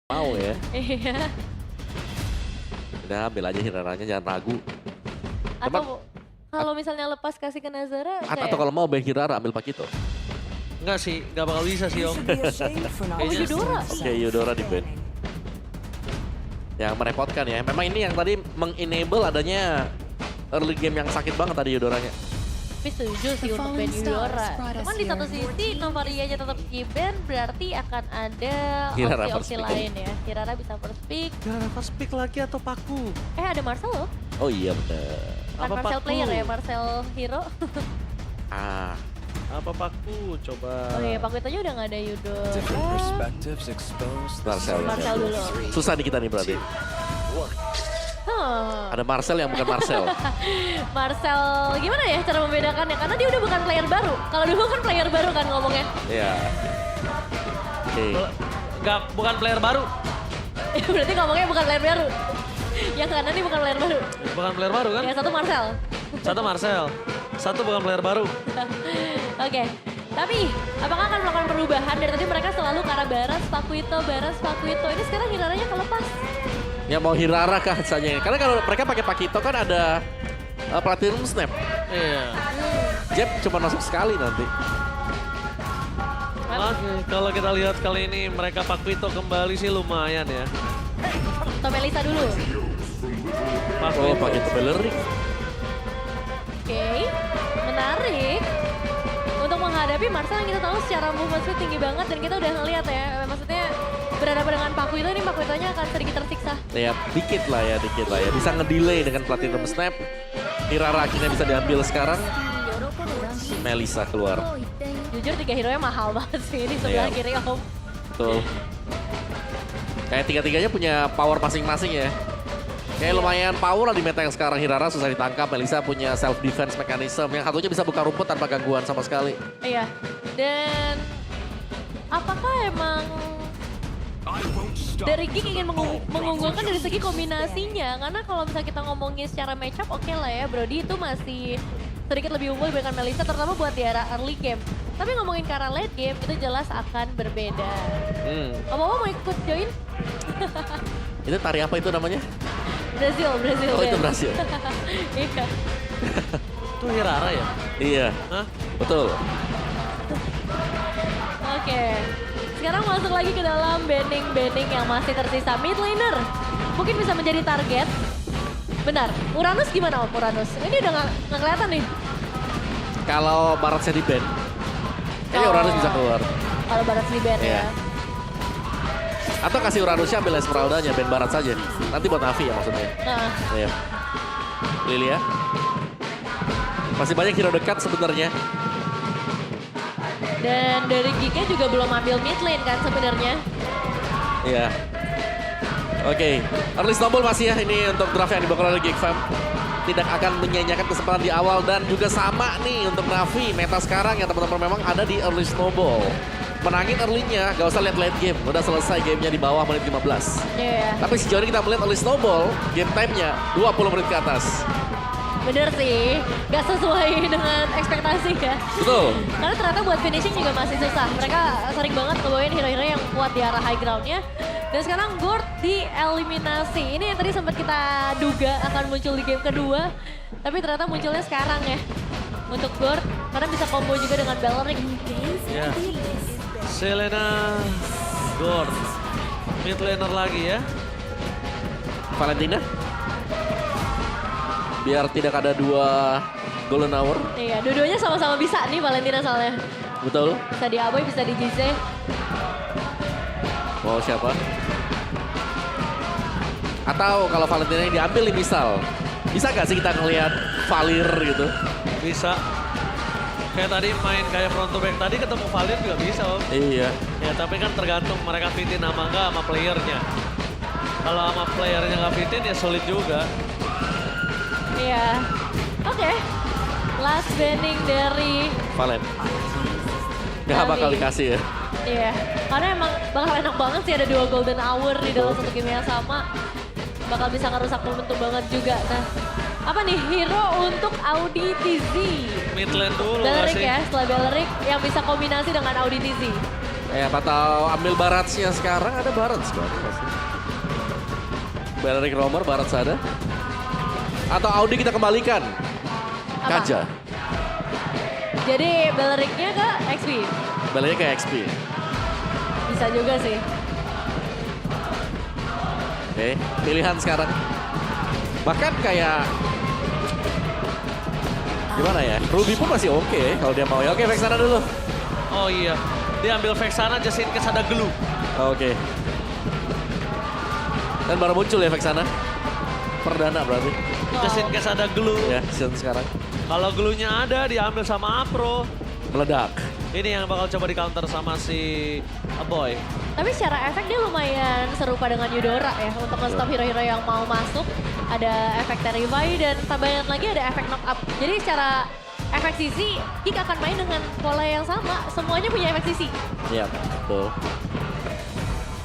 Mau ya. Iya. Udah ambil aja Hiraranya, jangan ragu. Atau kalau misalnya lepas kasih ke Nazara, Atau kalau mau Ben Hirara ambil Pakito. Enggak sih, enggak bakal bisa sih Om. Oh, Yudora. Oke, Yudora di ban. Yang merepotkan ya. Memang ini yang tadi meng-enable adanya early game yang sakit banget tadi Yudoranya. Tapi setuju sih untuk ban Yudora. Cuman di satu sisi Novarianya tetap di-ban, berarti akan ada Hirara opsi-opsi first pick. lain ya. Hirara bisa first pick. Gara first pick lagi atau Paku? Ada Marcel loh. Oh iya bener. Bukan Apa Marcel Paku? player ya, Marcel hero. Ah, Apa Paku? Coba. Oh iya, Paku itu udah nggak ada Yudora. Different perspectives exposed. Marcel. Marcel dulu. Susah nih kita nih berarti. Ada Marcel yang bukan Marcel. Marcel, gimana ya cara membedakannya? Karena dia udah bukan player baru. Kalau dulu kan player baru kan ngomongnya. Iya. Oke. Enggak, bukan player baru. Berarti ngomongnya bukan player baru. Yang kanan ini bukan player baru. Bukan player baru kan? Yang satu Marcel. Satu Marcel. Satu bukan player baru. Oke. Tapi, apakah akan melakukan perubahan? Dari tadi mereka selalu ke arah Baras, Pakuito, Baras, Pakuito. Ini sekarang Hiraranya kelepas. Ya mau Hirara kah saja. Karena kalau mereka pakai Pakito kan ada Platinum Snap. Iya. Jeb cuma masuk sekali nanti. Oke, kalau kita lihat kali ini mereka Pakuito kembali sih lumayan ya. Atau Melisa dulu. Oh, Pakito Bellerik. Oke, menarik. Untuk menghadapi Marcel yang kita tahu secara movement speed tinggi banget. Dan kita udah ngeliat ya, maksudnya berhadapan dengan Pakuito ini Pakuitonya akan sedikit tersiksa. Ya dikit lah ya. Bisa ngedelay dengan Platinum Snap. Hirara akhirnya bisa diambil sekarang. Melisa keluar. Jujur 3 hero-nya mahal banget sih ini sebelah Iya. kiri Om. Betul. Kayak tiga-tiganya punya power masing-masing ya. Kayak lumayan power lah di meta yang sekarang. Hirara susah ditangkap, Melisa punya self defense mechanism. Yang satunya bisa buka rumput tanpa gangguan sama sekali. Iya, dan apakah emang dari Geek ingin mengunggulkan dari segi kombinasinya? Karena kalau misalnya kita ngomongin secara matchup oke lah ya, Brody itu masih sedikit lebih unggul dibandingkan Melisa, terutama buat di era early game. Tapi ngomongin ke arah late game itu jelas akan berbeda. Om-om mau ikut join? Itu tari apa itu namanya? Brazil. Oh itu Brasil. Iya. Itu Hirara ya? Iya, Hah? betul. Oke, sekarang masuk lagi ke dalam banning yang masih tersisa. Mid laner mungkin bisa menjadi target. Benar, Uranus gimana Om? Uranus? Ini udah nggak kelihatan nih. Kalau Baratnya di ban, kayaknya Uranus bisa keluar. Kalau Barat di ban Iya. ya. Atau kasih Uranusnya ambil Esmeraldanya, ban Barat saja. Nanti buat Navi ya maksudnya. Nah, Iya. Lilia. Masih banyak hero dekat sebenarnya. dan dari Geeknya juga belum ambil mid lane kan sebenarnya. Iya. Oke, early snowball masih ya ini untuk draft yang dibawa oleh Geek Fam. Tidak akan menyanyiakan kesempatan di awal dan juga sama nih untuk Navi. Meta sekarang yang teman-teman memang ada di early snowball. Menangin early-nya, gak usah lihat late game. Udah selesai gamenya di bawah menit 15. Iya, Tapi sejauh ini kita melihat early snowball, game time-nya 20 menit ke atas. bener sih. Gak sesuai dengan ekspektasi ya. Betul. Karena ternyata buat finishing juga masih susah. Mereka sering banget ngebawain hero-hero yang kuat di arah high ground-nya. Dan sekarang Gord dieliminasi. Ini yang tadi sempat kita duga akan muncul di game kedua. Tapi ternyata munculnya sekarang ya. Untuk Gord, karena bisa combo juga dengan Bellerik. Ya. Selena Gord. Mid laner lagi ya. Valentina. Biar tidak ada dua golden hour. Iya, dua-duanya sama-sama bisa nih Valentina soalnya. Betul. Bisa di Aboy, bisa di Gize. Mau siapa? Atau kalau Valentina yang diambil nih misal. Bisa gak sih kita ngelihat Valir gitu? Bisa. Kayak tadi main kayak front to back tadi ketemu Valir juga bisa Om. Iya. Ya tapi kan tergantung mereka fitin sama enggak sama playernya. Kalau sama playernya nggak fitin ya sulit juga. Iya. Oke. Last banning dari Valen. Gak Navi. bakal dikasih ya. Iya. Karena emang bakal enak banget sih ada 2 golden hour di dalam satu game yang sama. Bakal bisa ngerusak momentum banget juga. Nah, apa nih hero untuk Audi TZ? Mid lane dulu nggak Bellerik sih? ya, setelah Bellerik yang bisa kombinasi dengan Audi TZ. Ya, atau ambil Baratsnya sekarang, ada Barats kan pasti. Balerik Romer, Barats ada. Atau Audi kita kembalikan. Apa? Kaja. Jadi Beleriknya ke XP. Baliknya ke XP. Bisa juga sih. Oke, pilihan sekarang. Bahkan kayak gimana ya? Ruby pun masih oke kalau dia mau ya. Oke, Vexana dulu. Oh iya, dia ambil Vexana just in case ada glue. Oke. Dan baru muncul ya Vexana. Perdana berarti. Just in case ada glue. Ya, season sekarang. Kalau glue-nya ada, diambil sama Apro. Meledak. Ini yang bakal coba di-counter sama si Aboy. Tapi secara efek dia lumayan serupa dengan Eudora ya. Untuk nge-stop hero-hero yang mau masuk. Ada efek Terrify dan tambahan lagi ada efek knock up. Jadi secara efek sisi, Kick akan main dengan pola yang sama. Semuanya punya efek sisi. Iya, betul.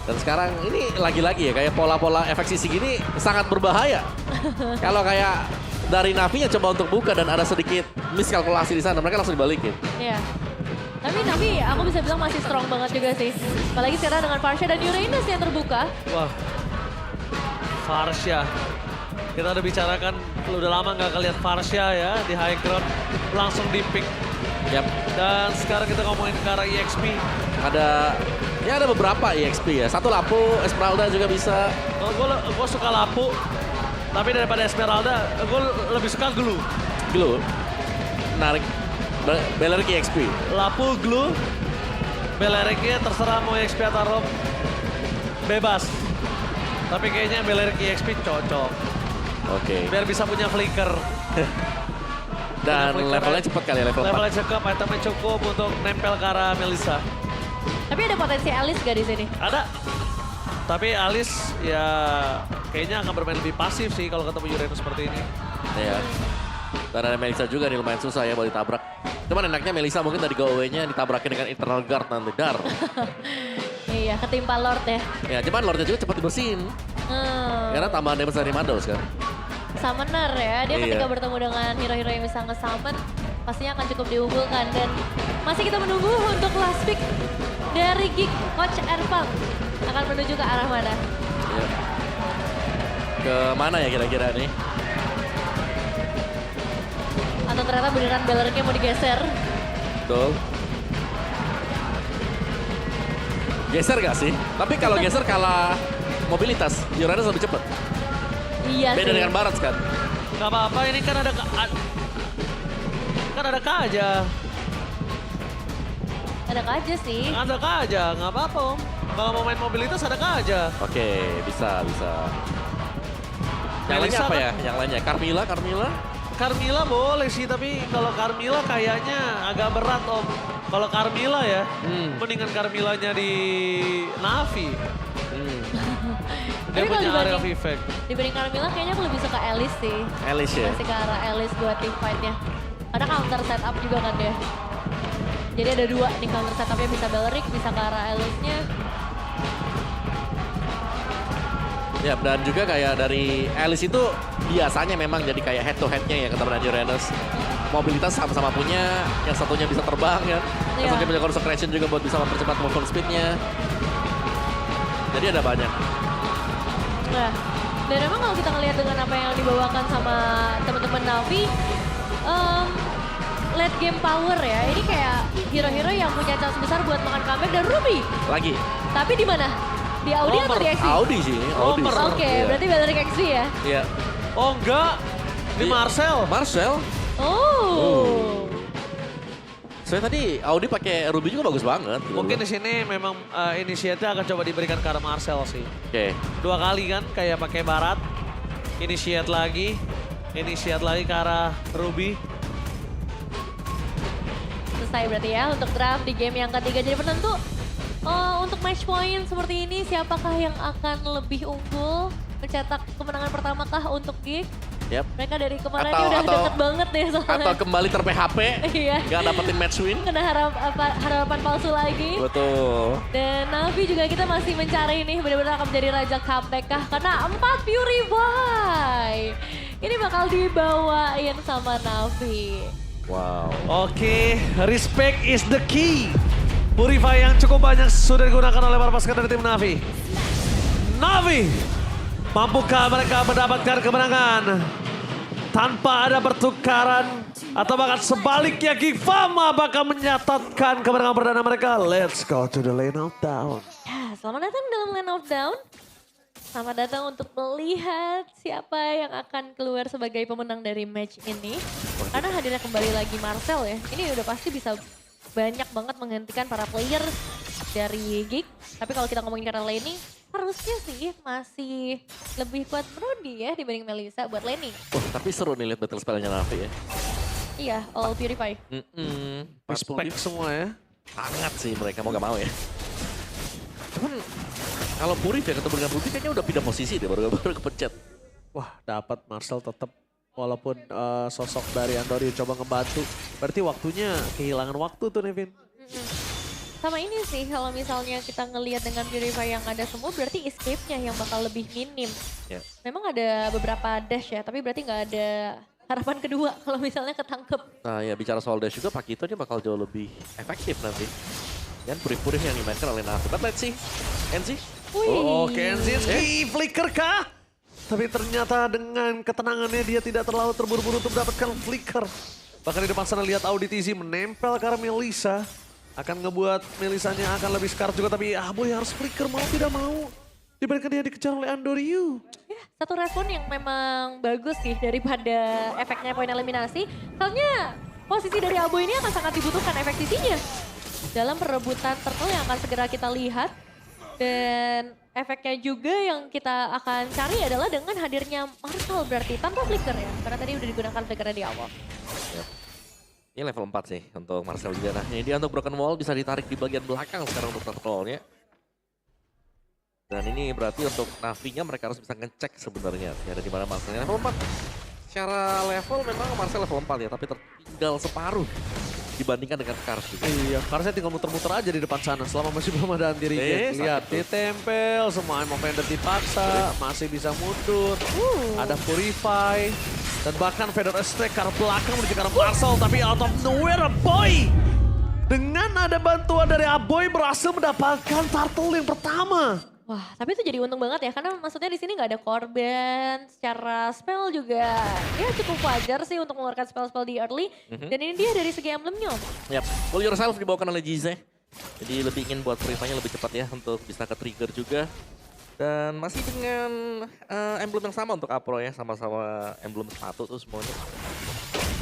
Dan sekarang ini lagi-lagi ya kayak pola-pola efek sisi gini sangat berbahaya. Kalau kayak dari Navi yang coba untuk buka dan ada sedikit miskalkulasi di sana, mereka langsung dibalikin. Iya. Tapi Navi aku bisa bilang masih strong banget juga sih. Apalagi sekarang dengan Farsha dan Uranus yang terbuka. Wah, Farsha. Kita udah bicarakan, udah lama nggak ngeliat Farsha ya di high ground. Langsung di pick. Yap. Dan sekarang kita ngomongin ke arah EXP. Ada beberapa EXP ya. Satu Lapu, Esmeralda juga bisa. Gue suka Lapu. Tapi daripada Esmeralda, gue lebih suka Glue. Glue. Menarik. Balerik EXP. Lapu, Glue. Beleriknya terserah mau EXP atau ROM. Bebas. Tapi kayaknya Belerik EXP cocok. Oke. Biar bisa punya flicker. Dan levelnya cepat kali ya, level 4. Levelnya cukup, itemnya cukup untuk nempel ke arah Melissa. Tapi ada potensi Alice gak di sini? Ada. Tapi Alice ya kayaknya akan bermain lebih pasif sih kalau ketemu Uranus seperti ini. Iya. Dan ada Melissa juga nih lumayan susah ya buat ditabrak. Cuman enaknya Melissa mungkin dari go-away-nya ditabrakin dengan internal guard nanti. Dar. Iya, ketimpa Lord ya. Ya, cuman Lordnya juga cepat dibersihin. Karena tambahan damage dari Mados kan. Summoner ya, dia Iya. ketika bertemu dengan hero-hero yang bisa nge-summon pastinya akan cukup diunggulkan. Dan masih kita menunggu untuk last pick dari Geek Coach Erpang akan menuju ke arah mana? Iya. Ke mana ya kira-kira nih? Atau ternyata beneran Beleriknya mau digeser? Betul. Geser gak sih? Tapi kalau geser kalah mobilitas, Uranus lebih cepat. Iya Beda sih. dengan Barats kan? Gak apa-apa, ini kan ada Kaja. Ada aja sih. Ada Kaja, nggak apa-apa Om. Kalau mau main mobilitas ada Kaja. Oke, bisa. Yang lainnya Melissa apa kan- ya? Yang lainnya Carmilla? Carmilla boleh sih, tapi kalau Carmilla kayaknya agak berat Om. Kalau Carmilla ya, mendingan Carmillanya di Navi. Dia Tapi kalau punya area of dibanding- effect. Dibanding Carmilla kayaknya aku lebih suka Alice sih. Alice ya? Masih ke arah Alice buat team fight-nya. Karena counter setup juga kan dia. Jadi ada dua nih counter setupnya, bisa Belerik, bisa ke arah Alice-nya. Ya, dan juga kayak dari Alice itu biasanya memang jadi kayak head to head-nya ya ketemu dengan Uranus. Mobilitas sama-sama punya, yang satunya bisa terbang ya. Yang Iya. satunya punya concentration juga buat bisa mempercepat movement speed-nya. Jadi ada banyak. Nah, dan emang kalau kita ngelihat dengan apa yang dibawakan sama teman-teman Navi, late game power ya, ini kayak hero-hero yang punya chance besar buat makan comeback dan Ruby. Lagi. Tapi di mana? Di Audi atau di XP? Audi sih, Audi. Romer. Oke, Iya. berarti Belerik XP ya? Iya. Oh enggak, di Marcel. Marcel. Oh. Saya tadi Audi pakai Ruby juga bagus banget. gitu Mungkin loh. di sini memang inisiatif akan coba diberikan ke arah Marcel sih. Oke. 2 kali kan, kayak pakai Barat. Initiate lagi ke arah Ruby. Selesai berarti ya untuk draft di game yang ketiga. Jadi penentu untuk match point seperti ini, siapakah yang akan lebih unggul? Mencetak kemenangan pertama kah untuk Geek? Yap. Mereka dari kemarin Atau- ini udah atau- deket banget deh soalnya. Atau kembali ter-PHP. Iya. Gak dapetin match win. Kena harapan palsu lagi. Betul. Dan Navi juga kita masih mencari nih benar-benar akan menjadi raja comeback kah? Karena 4 Purify. Ini bakal dibawain sama Navi. Wow. Oke, respect is the key. Purify yang cukup banyak sudah digunakan oleh para pasukan dari tim Navi. Navi, mampukah mereka mendapatkan kemenangan tanpa ada pertukaran atau bahkan sebaliknya Gigfam apakah menyatatkan kemenangan perdana mereka? Let's go to the lane of down. Ya, selamat datang dalam Lane of Down. Selamat datang untuk melihat siapa yang akan keluar sebagai pemenang dari match ini. Karena hadirnya kembali lagi Marcel ya. Ini udah pasti bisa banyak banget menghentikan para player dari Gig. Tapi kalau kita ngomongin karena laning, harusnya sih masih lebih kuat Brody ya dibanding Melissa buat laning. Tapi seru nih lihat battle spellnya Navi ya. Iya, all purify. Respect semua ya. Sangat sih mereka mau gak mau ya. Cuman kalau Purif ya ketemu dengan Ruby kayaknya udah pindah posisi deh baru kepencet. Wah, dapat Marcel tetap walaupun sosok dari Andori coba ngebantu. Berarti waktunya kehilangan waktu tuh Nevin. Sama ini sih kalau misalnya kita ngelihat dengan purify yang ada semua berarti escape-nya yang bakal lebih minim. Ya. Memang ada beberapa dash ya, tapi berarti nggak ada harapan kedua kalau misalnya ketangkep. Nah ya bicara soal dash juga Pakito ini bakal jauh lebih efektif nanti. Dan Purif-Purif yang dimainkan oleh Navi. But let's see. Kenzie. Oh, Kenzinski flicker kah? Tapi ternyata dengan ketenangannya dia tidak terlalu terburu-buru untuk mendapatkan flicker. Bahkan di depan sana lihat Auditizi menempel ke arah Melissa. Akan ngebuat Melisanya akan lebih scar juga. Tapi Aboy harus flicker mau tidak mau. Dibandingkan dia dikejar oleh Andoriu. Ya, satu respon yang memang bagus sih daripada efeknya poin eliminasi. Soalnya posisi dari Abo ini akan sangat dibutuhkan efek CC-nya. Dalam perebutan turtle yang akan segera kita lihat. Dan efeknya juga yang kita akan cari adalah dengan hadirnya Marcel berarti tanpa flicker ya. Karena tadi udah digunakan flickernya di awal. Yep. Ini level 4 sih untuk Marcel juga. Nah ini dia untuk Broken Wall bisa ditarik di bagian belakang sekarang untuk turtle-nya. Dan ini berarti untuk Navi-nya mereka harus bisa ngecek sebenarnya. Ya, ada di mana Marcelnya level 4. Secara level memang Marcel level 4 ya, tapi tertinggal separuh dibandingkan dengan Kars juga. Iya, Karsnya tinggal muter-muter aja di depan sana selama masih belum ada anti regen. Lihat, ditempel, semua Emo Vendor dipaksa, masih bisa mundur. Ada Purify, dan bahkan Vendor Strike ke arah belakang menuju ke arah Marcel, tapi out of nowhere Aboy. Dengan ada bantuan dari Aboy berhasil mendapatkan turtle yang pertama. Wah, tapi itu jadi untung banget ya, karena maksudnya di sini nggak ada korban, secara spell juga ya cukup wajar sih untuk mengeluarkan spell-spell di early. Dan ini dia dari segi emblemnya. Yap, Pull Yourself dibawakan oleh Jize. Jadi lebih ingin buat Purify-nya lebih cepat ya untuk bisa ke trigger juga. Dan masih dengan emblem yang sama untuk Apro ya, sama-sama emblem sepatu tuh semuanya.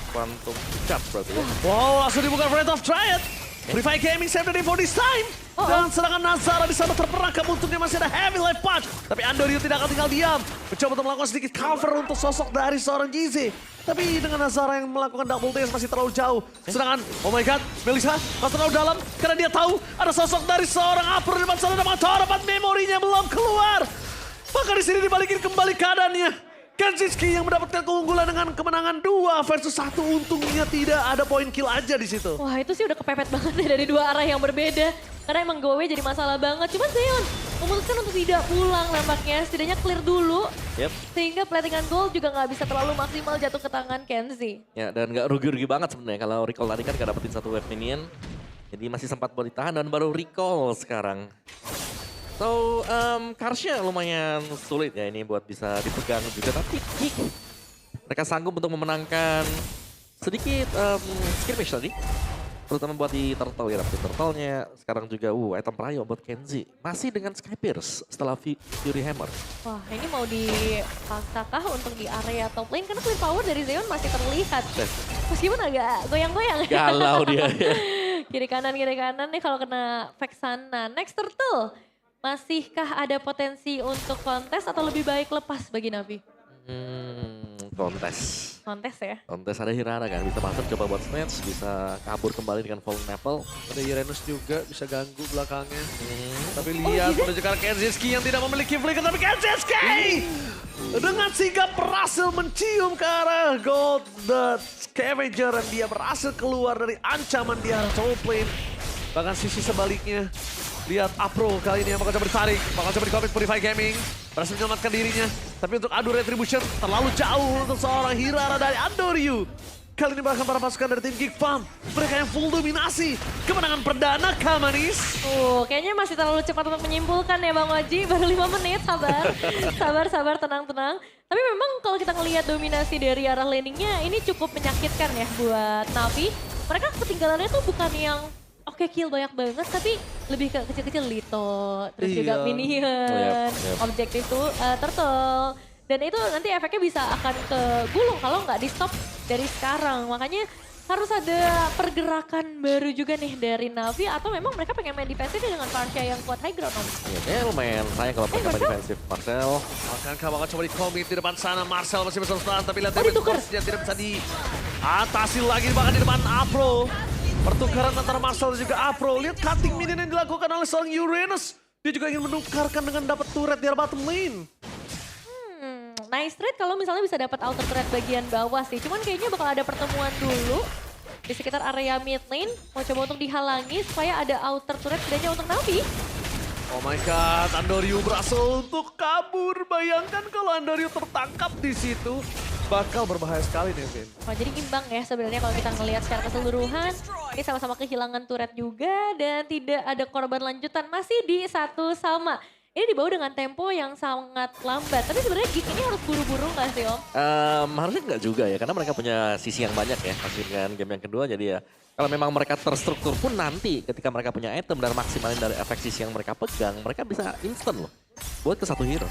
Quantum Charge berarti ya. Wow, langsung dibuka Rate of Triad. Purify Gaming save the day for this time. Dan sedangkan Nazara di sana terperangkap untungnya masih ada heavy life punch. Tapi Andoriu tidak akan tinggal diam. Mencoba untuk melakukan sedikit cover untuk sosok dari seorang GZ. Tapi dengan Nazara yang melakukan double dance masih terlalu jauh. Sedangkan, oh my god, Melissa masih terlalu dalam. Karena dia tahu ada sosok dari seorang Apro di depan sana. Dapat memorinya belum keluar. Maka di sini dibalikin kembali keadaannya. Kenzinski yang mendapatkan keunggulan dengan kemenangan 2 versus 1. Untungnya tidak ada poin kill aja di situ. Wah, itu sih udah kepepet banget ya dari dua arah yang berbeda. Karena emang Gowe jadi masalah banget. Cuman Zeon memutuskan untuk tidak pulang nampaknya. Setidaknya clear dulu. Yep. Sehingga platingan gold juga nggak bisa terlalu maksimal jatuh ke tangan Kenzie. Ya, dan nggak rugi-rugi banget sebenarnya kalau recall tadi kan nggak dapetin satu wave minion. Jadi masih sempat boleh ditahan dan baru recall sekarang. So, Karsnya lumayan sulit ya ini buat bisa dipegang juga. Tapi mereka sanggup untuk memenangkan sedikit skirmish tadi. Terutama buat di turtle ya, dapet turtle-nya. Sekarang juga item prayo buat Kenzie. Masih dengan Sky Pierce setelah Fury Hammer. Wah, ini mau dipaksakah untuk di area top lane? Karena clear power dari Zeon masih terlihat. Meskipun agak goyang-goyang. Galau dia. Kiri kanan nih kalau kena fake sana. Next turtle. Masihkah ada potensi untuk kontes atau lebih baik lepas bagi Navi? Kontes. Kontes ya? Kontes ada Hirana kan, bisa masuk coba buat snatch, bisa kabur kembali dengan Fallen Apple. Ada Uranus juga bisa ganggu belakangnya. Tapi lihat menuju ke arah Kenzinski yang tidak memiliki flicker, tapi Kenzinski dengan sigap berhasil mencium ke arah Gold the Scavenger dan dia berhasil keluar dari ancaman di arah top lane. Bahkan sisi sebaliknya. Lihat Apro kali ini yang bakal coba ditarik, bakal coba di-commit Purify Gaming. Berhasil menyelamatkan dirinya. Tapi untuk adu Retribution terlalu jauh untuk seorang Hirara dari Andoriu. Kali ini bahkan para pasukan dari tim Geek Farm. Mereka yang full dominasi. Kemenangan perdana kah manis? Kayaknya masih terlalu cepat untuk menyimpulkan ya Bang Oji. Baru 5 menit, sabar. sabar, tenang. Tapi memang kalau kita ngelihat dominasi dari arah laningnya, ini cukup menyakitkan ya buat Navi. Mereka ketinggalannya tuh bukan yang oke kill banyak banget, tapi lebih ke kecil-kecil Lito, terus juga Iya. Minion, objektif tuh Turtle. Dan itu nanti efeknya bisa akan ke gulung kalau nggak di stop dari sekarang. Makanya harus ada pergerakan baru juga nih dari Navi atau memang mereka pengen main defensif dengan Parcha yang kuat high ground. Om. Iya, kayaknya lumayan sayang kalau mereka main Marcel. defensif. Marcel. Akankah bakal coba di-commit di depan sana. Marcel masih bisa bertahan, tapi lihat damage ditukar. cost-nya tidak bisa diatasi lagi bahkan di depan Afro. Pertukaran antara Marcel dan juga Afro. Lihat cutting minion yang dilakukan oleh seorang Uranus. Dia juga ingin menukarkan dengan dapat turret di arah bottom lane. Nice trade kalau misalnya bisa dapat outer turret bagian bawah sih. Cuman kayaknya bakal ada pertemuan dulu di sekitar area mid lane. Mau coba untuk dihalangi supaya ada outer turret setidaknya untuk Navi. Oh my god, Andoryu berhasil untuk kabur. Bayangkan kalau Andoryu tertangkap di situ. Bakal berbahaya sekali nih, Vin. Oh, jadi imbang ya sebenarnya kalau kita ngelihat secara keseluruhan. Ini sama-sama kehilangan turret juga dan tidak ada korban lanjutan. Masih di satu sama. Ini dibawa dengan tempo yang sangat lambat. Tapi sebenarnya Geek ini harus buru-buru nggak sih Om? Harusnya enggak juga ya, karena mereka punya sisi yang banyak ya. Masih dengan game yang kedua, jadi ya kalau memang mereka terstruktur pun nanti ketika mereka punya item dan maksimalin dari efek sisi yang mereka pegang, mereka bisa instant loh buat ke satu hero.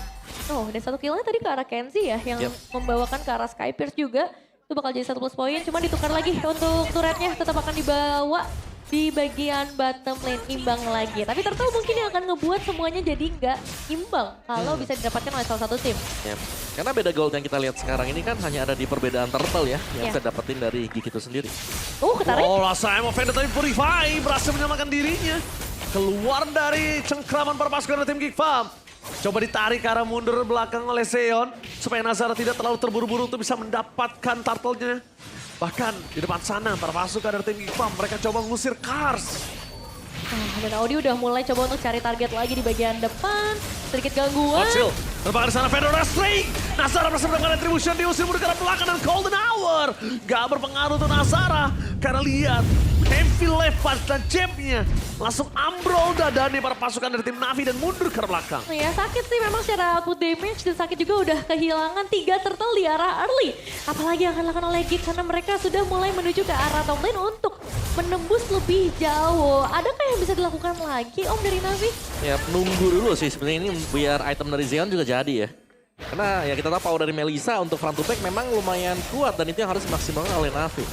Oh, dan satu killnya tadi ke arah Kenzie ya, yang membawakan ke arah Skypierce juga. Itu bakal jadi 1 plus poin, cuma ditukar lagi untuk turretnya tetap akan dibawa di bagian bottom lane imbang lagi. Tapi Turtle mungkin yang akan ngebuat semuanya jadi nggak imbang kalau bisa didapatkan oleh salah satu tim. Ya. Karena beda gold yang kita lihat sekarang ini kan hanya ada di perbedaan turtle ya, yang Ya. kita dapetin dari Geek itu sendiri. Ketarik. Oh, rasa Emo Vendor tapi Purify berhasil menyelamatkan dirinya. Keluar dari cengkraman para pasukan dari tim Geek Farm. Coba ditarik ke arah mundur belakang oleh Zeon. Supaya Nazara tidak terlalu terburu-buru untuk bisa mendapatkan turtle-nya. Bahkan di depan sana para pasukan dari tim Geek Farm mereka coba mengusir Kars. Dan Audi udah mulai coba untuk cari target lagi di bagian depan. Sedikit gangguan. Ocil, terbang di sana Vendor Wrestling. Nazara berhasil mendapatkan retribution, diusir mundur ke arah belakang dan Golden Hour. Gak berpengaruh untuk Nazara. Karena lihat, Heavy Left Punch dan jabnya langsung ambrol dadanya para pasukan dari tim Navi dan mundur ke arah belakang. Ya sakit sih memang secara output damage dan sakit juga udah kehilangan 3 turtle di arah early. Apalagi yang akan dilakukan oleh Geek karena mereka sudah mulai menuju ke arah top lane untuk menembus lebih jauh. Adakah yang bisa dilakukan lagi Om dari Navi? Ya nunggu dulu sih sebenarnya ini biar item dari Zeon juga jadi ya. Karena ya kita tahu power dari Melissa untuk front to back memang lumayan kuat dan itu yang harus dimaksimalkan oleh Navi.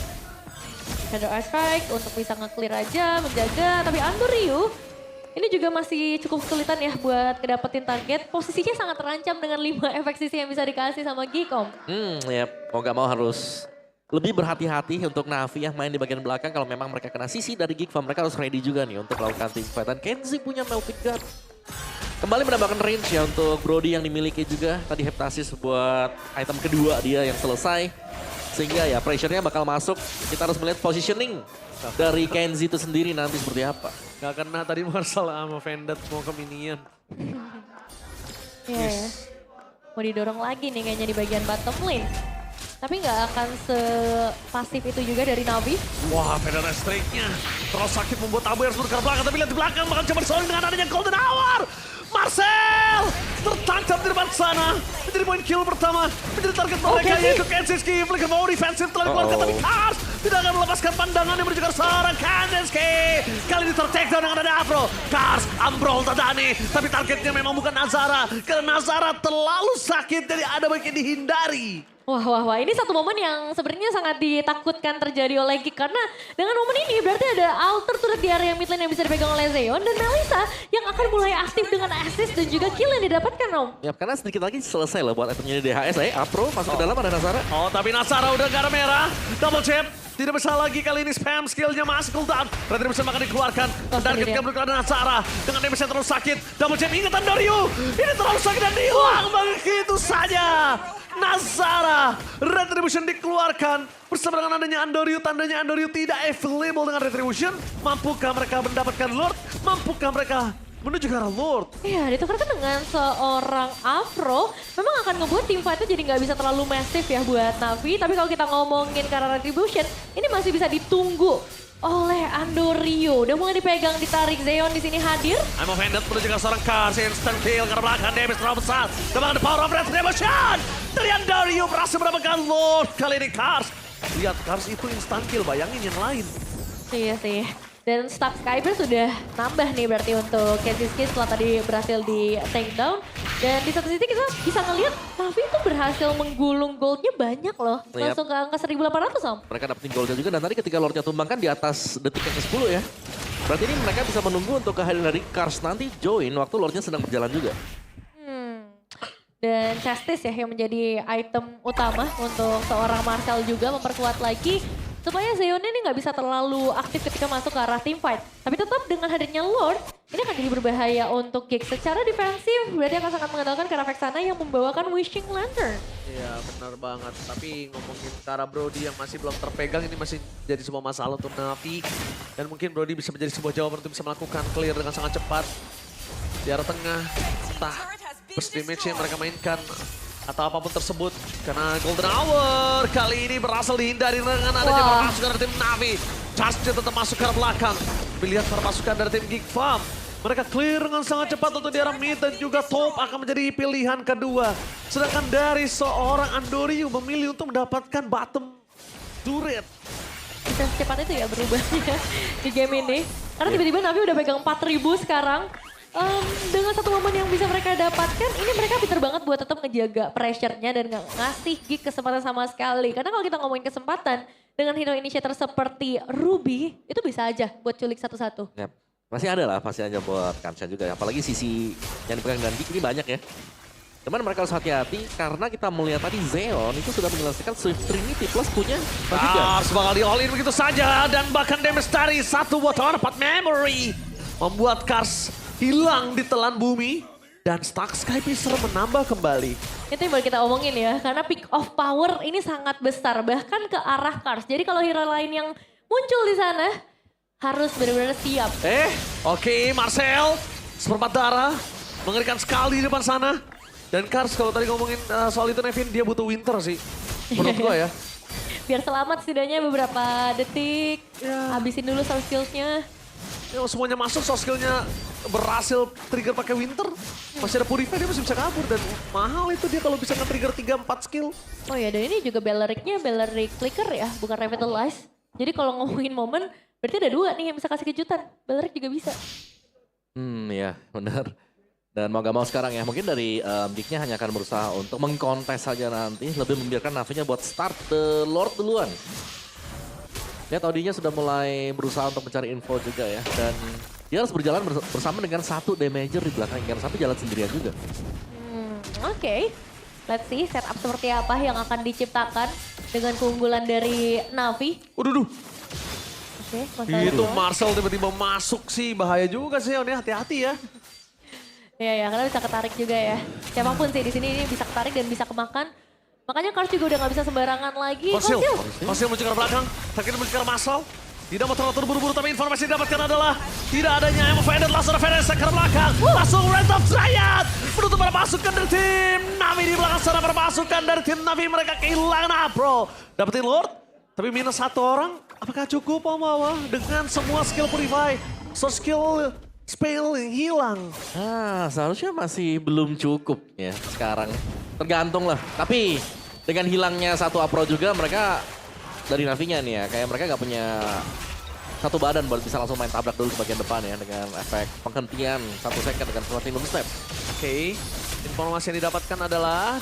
Shadow Strike untuk bisa nge-clear aja, menjaga. Tapi Andoryu ini juga masih cukup kesulitan ya buat kedapetin target. Posisinya sangat terancam dengan 5 efek sisi yang bisa dikasih sama Geek Om. Ya mau gak mau harus lebih berhati-hati untuk Navi yang main di bagian belakang. Kalau memang mereka kena sisi dari Geek Farm, mereka harus ready juga nih untuk melakukan team fight. Dan Kenzie punya Melted God. Kembali mendapatkan range ya untuk Brody yang dimiliki juga. Tadi Heptasis buat item kedua dia yang selesai. Sehingga ya pressure-nya bakal masuk. Kita harus melihat positioning dari Kenzie itu sendiri nanti seperti apa. Gak kena tadi Marcel sama Vendor mau ke minion. Ya. Mau didorong lagi nih kayaknya di bagian bottom lane. Tapi nggak akan sepasif itu juga dari Navi. Wah, Vendor strike-nya terlalu sakit membuat Abu harus bergerak belakang. Tapi lihat di belakang bakal coba disolong dengan adanya Golden Hour. Marcel tertangkap di depan sana. Menjadi poin kill pertama. Menjadi target mereka yaitu Kenzie. Flicker mau defensif telah dikeluarkan. Tapi Kars tidak akan melepaskan pandangan yang menuju ke seorang Kenzie. Kali ini ter-take down dengan ada Afro. Kars ambrol Tadani. Tapi targetnya memang bukan Nazara. Karena Nazara terlalu sakit jadi ada baiknya dihindari. Wah, ini satu momen yang sebenarnya sangat ditakutkan terjadi oleh Geek. Karena dengan momen ini berarti ada alter turret di area mid lane yang bisa dipegang oleh Zeon. Dan Melissa yang akan mulai aktif dengan assist dan juga kill yang didapatkan Om. Ya karena sedikit lagi selesai lah buat itemnya di DHS. Afro masuk ke dalam ada Nazara. Oh, tapi Nazara udah gak ada merah. Double chip. Tidak bisa lagi kali ini spam skillnya masih cooldown. Retribution bakal dikeluarkan. Target kabur ke arah Nazara. Dengan damage yang terlalu sakit. Double chip ingat Andoryu. Ini terlalu sakit dan hilang begitu saja. Nazara. Retribution dikeluarkan. Bersama dengan adanya Andoryu. Tandanya Andoryu tidak available dengan Retribution. Mampukah mereka mendapatkan Lord? Mampukah mereka menuju ke arah Lord? Ya, ditukarkan dengan seorang Afro. Memang akan ngebuat team fight-nya jadi nggak bisa terlalu massive ya buat Navi. Tapi kalau kita ngomongin karena Retribution, ini masih bisa ditunggu oleh Andorio. Udah mulai dipegang, ditarik. Zeon di sini hadir. I'm offended menuju ke seorang Cars, instant kill karena belakang damage terlalu besar. Dengan the power of Retribution. Dari Andorio berhasil mendapatkan Lord. Kali ini Cars. Lihat Cars itu instant kill, bayangin yang lain. Iya sih. Dan Stark Skyper sudah nambah nih berarti untuk Kenziski setelah tadi berhasil di takedown. Dan di satu sisi kita bisa ngelihat Navi itu berhasil menggulung goldnya banyak loh. Yap. Langsung ke angka 1.800 Om. Mereka dapetin golnya juga dan tadi ketika Lordnya tumbang kan di atas detik yang ke-10 ya. Berarti ini mereka bisa menunggu untuk kehadiran dari Cars nanti join waktu Lordnya sedang berjalan juga. Dan Chastis ya yang menjadi item utama untuk seorang Marcel juga memperkuat lagi. Supaya Zeonnya ini nggak bisa terlalu aktif ketika masuk ke arah team fight. Tapi tetap dengan hadirnya Lord, ini akan jadi berbahaya untuk Giggs. Secara defensif, berarti akan sangat mengandalkan Kara Vexana yang membawakan Wishing Lantern. Iya benar banget, tapi ngomongin Kara Brody yang masih belum terpegang ini masih jadi sebuah masalah untuk Navi. Dan mungkin Brody bisa menjadi sebuah jawaban untuk bisa melakukan clear dengan sangat cepat. Di arah tengah, entah burst damage yang mereka mainkan atau apapun tersebut. Karena Golden Hour kali ini berhasil dihindari dengan adanya permasukan dari tim Navi. Charge tetap masuk ke arah belakang. Tapi lihat permasukan dari tim Geek Farm. Mereka clear dengan sangat cepat untuk di arah mid dan juga top akan menjadi pilihan kedua. Sedangkan dari seorang Andorio memilih untuk mendapatkan bottom turret. Bisa secepat itu ya berubahnya di game ini. Karena tiba-tiba Navi udah pegang 4.000 sekarang. Dengan satu momen yang bisa mereka dapatkan, ini mereka pinter banget buat tetap ngejaga pressure-nya dan gak ngasih Gig kesempatan sama sekali. Karena kalau kita ngomongin kesempatan, dengan hero initiator seperti Ruby, itu bisa aja buat culik satu-satu. Yap. Masih ada lah, pasti aja buat Kansha juga. Apalagi sisi yang dipegang dan Geek ini banyak ya. Cuman mereka harus hati-hati karena kita melihat tadi Zeon itu sudah menyelesaikan Swift Trinity plus punya juga. Bakal di all in begitu saja dan bahkan damage dari satu water part memory. Membuat Cars hilang di telan bumi dan Stark Skypicer menambah kembali. Itu yang baru kita omongin ya, karena pick of power ini sangat besar, bahkan ke arah Cars. Jadi kalau hero lain yang muncul di sana, harus benar-benar siap. Oke, Marcel, seperempat darah, mengerikan sekali di depan sana. Dan Cars kalau tadi ngomongin soal itu Nevin, dia butuh winter sih, menurut gue ya. Biar selamat setidaknya beberapa detik, habisin dulu soft skills-nya. Ya, semuanya masuk, soft skill-nya berhasil trigger pakai winter. Masih ada Purify, dia masih bisa kabur. Dan mahal itu dia kalau bisa nge-trigger 3-4 skill. Oh ya, dan ini juga Belleric-nya Belleric Flicker ya, bukan Revitalize. Jadi kalau ngomongin momen, berarti ada dua nih yang bisa kasih kejutan. Belleric juga bisa. Ya benar. Dan mau gak mau sekarang ya, mungkin dari Geek-nya hanya akan berusaha untuk mengkontes saja nanti. Lebih membiarkan Navi-nya buat start the Lord duluan. Lihat Audinya sudah mulai berusaha untuk mencari info juga ya. Dan dia harus berjalan bersama dengan satu damager di belakang. Yang satu jalan sendirian juga. Oke. Let's see setup seperti apa yang akan diciptakan dengan keunggulan dari Navi. Waduh, Oke, itu Marcel tiba-tiba masuk sih. Bahaya juga sih, hati-hati ya. Ya, karena bisa ketarik juga ya. Siapapun sih di sini ini bisa ketarik dan bisa kemakan. Makanya Cars juga udah gak bisa sembarangan lagi. Fosil menuju ke arah belakang. Sakit menuju ke arah Marcel. Tidak mau terlalu terburu-buru, tapi informasi yang didapatkan adalah tidak adanya yang offended. Langsung Fenes ke arah belakang. Langsung Red of Triad. Menutup para pasukan dari tim Navi di belakang sana. Para pasukan dari tim Navi mereka kehilangan Apro. Dapetin Lord, tapi minus satu orang. Apakah cukup Omawa dengan semua skill Purify? So skill spell yang hilang. Seharusnya masih belum cukup ya sekarang. Tergantung lah. Tapi dengan hilangnya satu Apro juga mereka dari Navinya nih ya. Kayak mereka gak punya satu badan buat bisa langsung main tabrak dulu ke bagian depan ya. Dengan efek penghentian 1 second dengan Platinum Snap. Oke, informasi yang didapatkan adalah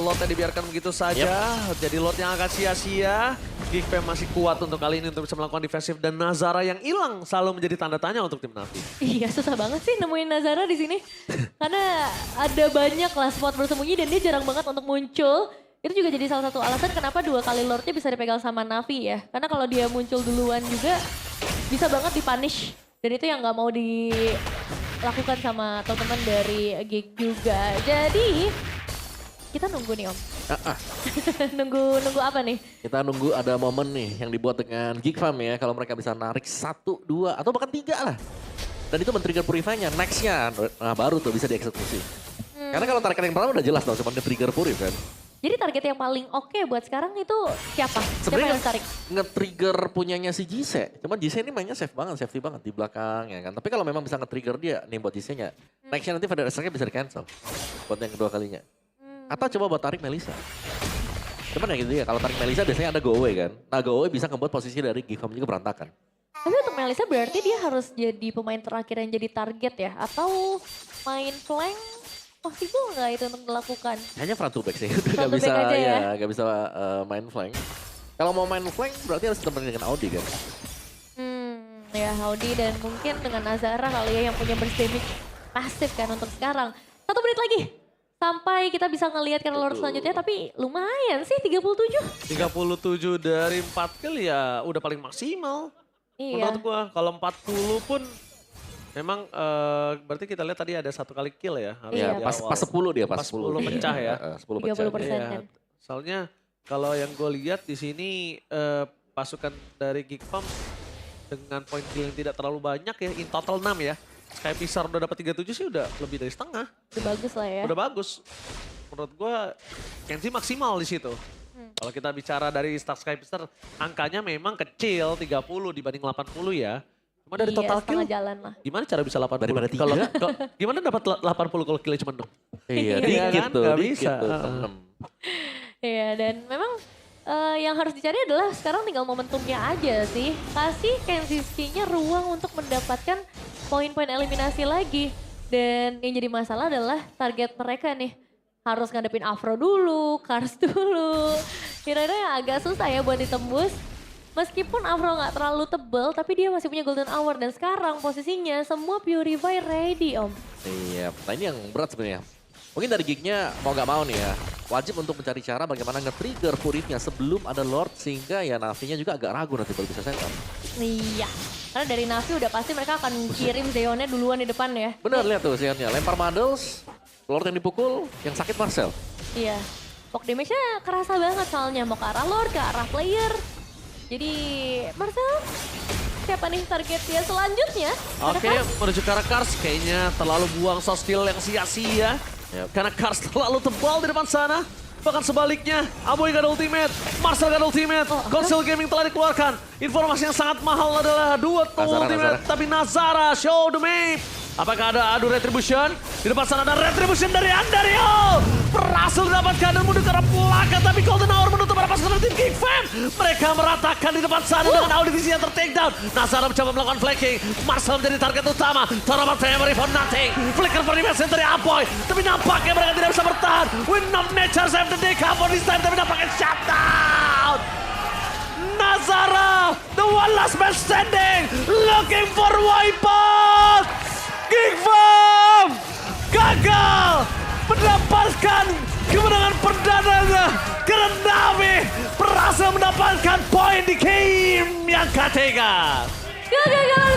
Lordnya dibiarkan begitu saja. Jadi Lord yang akan sia-sia. Geekfam masih kuat untuk kali ini untuk bisa melakukan defensif. Dan Nazara yang hilang selalu menjadi tanda tanya untuk tim Navi. Iya, susah banget sih nemuin Nazara di sini. Karena ada banyak lah spot bersembunyi dan dia jarang banget untuk muncul. Itu juga jadi salah satu alasan kenapa 2 kali Lordnya bisa dipegang sama Navi ya. Karena kalau dia muncul duluan juga bisa banget dipunish. Dan itu yang gak mau dilakukan sama teman-teman dari Geek juga. Jadi kita nunggu nih Om. nunggu apa nih? Kita nunggu ada momen nih yang dibuat dengan Geek Farm ya. Kalau mereka bisa narik 1, 2 atau bahkan 3 lah. Dan itu men-trigger Purify-nya. Next-nya baru tuh bisa dieksekusi. Karena kalau tarikan yang pertama udah jelas dong, cuma nge-trigger Purif kan. Jadi target yang paling oke buat sekarang itu siapa? Siapa Sebenarnya yang tarik? nge-trigger punyanya si Jise. Cuman Jise ini mainnya safe banget, safety banget di belakang ya kan. Tapi kalau memang bisa nge-trigger dia nih buat Jise-nya. Nextnya nanti Federer Strike bisa di-cancel. Buat yang kedua kalinya. Atau coba buat tarik Melissa. Cuman ya gitu ya, kalau tarik Melissa biasanya ada go away kan. Nah go away bisa ngebuat posisi dari Gifam juga berantakan. Tapi untuk Melissa berarti dia harus jadi pemain terakhir yang jadi target ya? Atau main flank possible nggak itu untuk dilakukan? Hanya front to back sih, Front gak to bisa back aja ya? gak bisa main flank. Kalau mau main flank berarti harus temenin dengan Audi kan. Ya Audi dan mungkin dengan Nazara kali ya yang punya burst damage pasif kan untuk sekarang. 1 menit lagi sampai kita bisa ngelihat ke Lord selanjutnya, tapi lumayan sih 37. 37 dari 4 kill ya udah paling maksimal. Iya. Menurut gua kalau 40 pun memang berarti kita lihat tadi ada 1 kali kill ya. harus Iya. di Pas awal. 10 dia, pas Pas 10. 10 pecah ya. 10 pecah. 30%. Iya, kan. soalnya kalau yang gue lihat di sini pasukan dari Geekfam dengan poin kill yang tidak terlalu banyak ya, in total 6 ya. Sky Pisar udah dapat 37 sih udah lebih dari setengah. Udah bagus lah ya. Udah bagus. Menurut gue Kenzie maksimal di situ. Kalau kita bicara dari start Sky Pisar, angkanya memang kecil 30 dibanding 80 ya. Cuma dari Iya, total kill, setengah jalan lah. gimana cara bisa 80? Daripada tiga. Gimana dapat 80 kalau killnya cuma 6? Iya, Iya dikit kan? tuh, Nggak dikit bisa. tuh. Iya dan memang yang harus dicari adalah sekarang tinggal momentumnya aja sih. Kasih Kenziski-nya ruang untuk mendapatkan poin-poin eliminasi lagi. Dan yang jadi masalah adalah target mereka nih. Harus ngadepin Afro dulu, Kars dulu. Kira-kira yang agak susah ya buat ditembus. Meskipun Afro nggak terlalu tebel, tapi dia masih punya golden hour. Dan sekarang posisinya semua Purify ready om. Iya, nah ini yang berat sebenarnya. Mungkin dari gignya mau gak mau nih ya, wajib untuk mencari cara bagaimana nge-trigger Purifnya sebelum ada Lord sehingga ya Navi-nya juga agak ragu nanti baru bisa setup. Iya, karena dari Navi udah pasti mereka akan kirim Zeonnya duluan di depan ya. Bener lihat tuh Sionnya, lempar Muddles, Lord yang dipukul, yang sakit Marcel. Iya, poke damage-nya kerasa banget soalnya mau ke arah Lord, ke arah player. Jadi Marcel, siapa nih target dia selanjutnya? Oke, menuju ke arah Kars kayaknya terlalu buang soft skill yang sia-sia. Yep. Karena Kars terlalu tebal di depan sana. Bahkan sebaliknya, Aboy gak ada ultimate, Marcel gak ada ultimate, Console Gaming telah dikeluarkan. Informasi yang sangat mahal adalah dua ultimate, tapi Nazara show the map. Apakah ada adu retribution? Di depan sana ada retribution dari Andario. Berhasil didapatkan dan mundur ke arah belakang, tapi Golden Hour menutup arah pasukan tim Geekfam. Mereka meratakan di depan sana dengan audisi yang ter-takedown. Nazara mencoba melakukan flanking, Marcel menjadi target utama. Torobat Family for nothing. Flicker for defense dari Aboy, tapi nampaknya mereka tidak bisa bertahan. Win of Nature save the day cover this time, tapi nampaknya shutdown. Nazara, the one last man standing, looking for wipeout. Geekfam gagal mendapatkan kemenangan perdananya karena Navi berhasil mendapatkan poin di game yang ketiga. Kegagalan